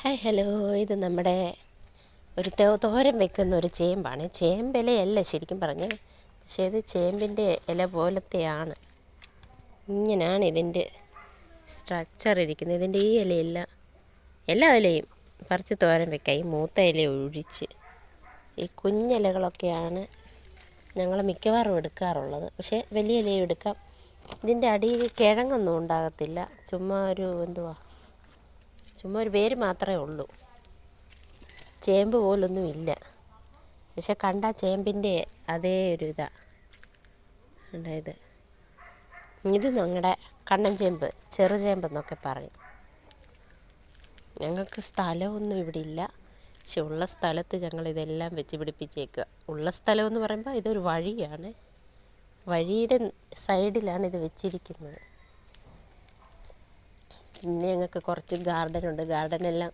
Hi hello. ഇത് നമ്മുടെ ഒരു തോരൻ വെക്കുന്ന ഒരു ചേമ്പാണ്. ചേമ്പിലയല്ല ശരിക്കും പറഞ്ഞാൽ, പക്ഷേ ഇത് ചേമ്പിൻ്റെ ഇല പോലത്തെയാണ്. ഇങ്ങനെയാണ് ഇതിൻ്റെ സ്ട്രക്ചർ ഇരിക്കുന്നത്. ഇതിൻ്റെ ഈ ഇലയെല്ലാം എല്ലാ ഇലയും പറിച്ച് തോരൻ വെക്കാം, ഈ മൂത്ത ഇല ഒഴിച്ച്. ഈ കുഞ്ഞിലകളൊക്കെയാണ് ഞങ്ങൾ മിക്കവാറും എടുക്കാറുള്ളത്, പക്ഷേ വലിയ ഇലയും എടുക്കാം. ഇതിൻ്റെ അടിയിൽ കിഴങ്ങൊന്നും ഉണ്ടാകത്തില്ല, ചുമ്മാ ഒരു വേര് മാത്രമേ ഉള്ളൂ. ചേമ്പ് പോലൊന്നും ഇല്ല, പക്ഷെ കണ്ടാൽ ചേമ്പിൻ്റെ അതേ ഒരു ഇതാണ് ഉണ്ടായത്. ഇത് ഞങ്ങളുടെ കണ്ണൻ ചേമ്പ്, ചെറുചേമ്പെന്നൊക്കെ പറയും. ഞങ്ങൾക്ക് സ്ഥലമൊന്നും ഇവിടെ ഇല്ല, പക്ഷെ ഉള്ള സ്ഥലത്ത് ഞങ്ങളിതെല്ലാം വെച്ച് പിടിപ്പിച്ചേക്കുക. ഉള്ള സ്ഥലമെന്ന് പറയുമ്പോൾ ഇതൊരു വഴിയാണ്, വഴിയുടെ സൈഡിലാണ് ഇത് വെച്ചിരിക്കുന്നത്. പിന്നെ ഞങ്ങൾക്ക് കുറച്ച് ഗാർഡനുണ്ട്, ഗാർഡനെല്ലാം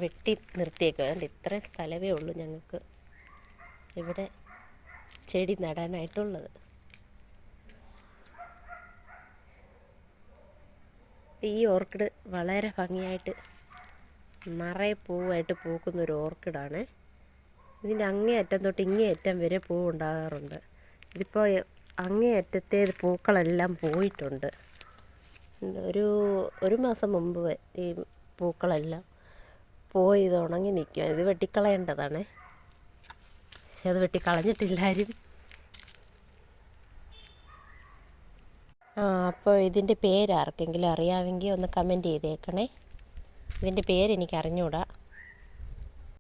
വെട്ടി നിർത്തിയേക്കുക. അതുകൊണ്ട് ഇത്രയും സ്ഥലമേ ഉള്ളൂ ഞങ്ങൾക്ക് ഇവിടെ ചെടി നടാനായിട്ടുള്ളത്. ഈ ഓർക്കിഡ് വളരെ ഭംഗിയായിട്ട് നിറയെ പൂവായിട്ട് പൂക്കുന്നൊരു ഓർക്കിഡാണ്. ഇതിൻ്റെ അങ്ങേയറ്റം തൊട്ട് ഇങ്ങേയറ്റം വരെ പൂവുണ്ടാകാറുണ്ട്. ഇതിപ്പോൾ അങ്ങേയറ്റത്തെ പൂക്കളെല്ലാം പോയിട്ടുണ്ട്. ഒരു മാസം മുമ്പ് ഈ പൂക്കളെല്ലാം പോയി ഇത് ഉണങ്ങി നിൽക്കുക. ഇത് വെട്ടിക്കളയേണ്ടതാണ്, പക്ഷെ അത് വെട്ടിക്കളഞ്ഞിട്ടില്ലാരും. അപ്പോൾ ഇതിൻ്റെ പേരാർക്കെങ്കിലും അറിയാമെങ്കിൽ ഒന്ന് കമൻറ്റ് ചെയ്തേക്കണേ. ഇതിൻ്റെ പേരെനിക്ക് അറിഞ്ഞുകൂടാ.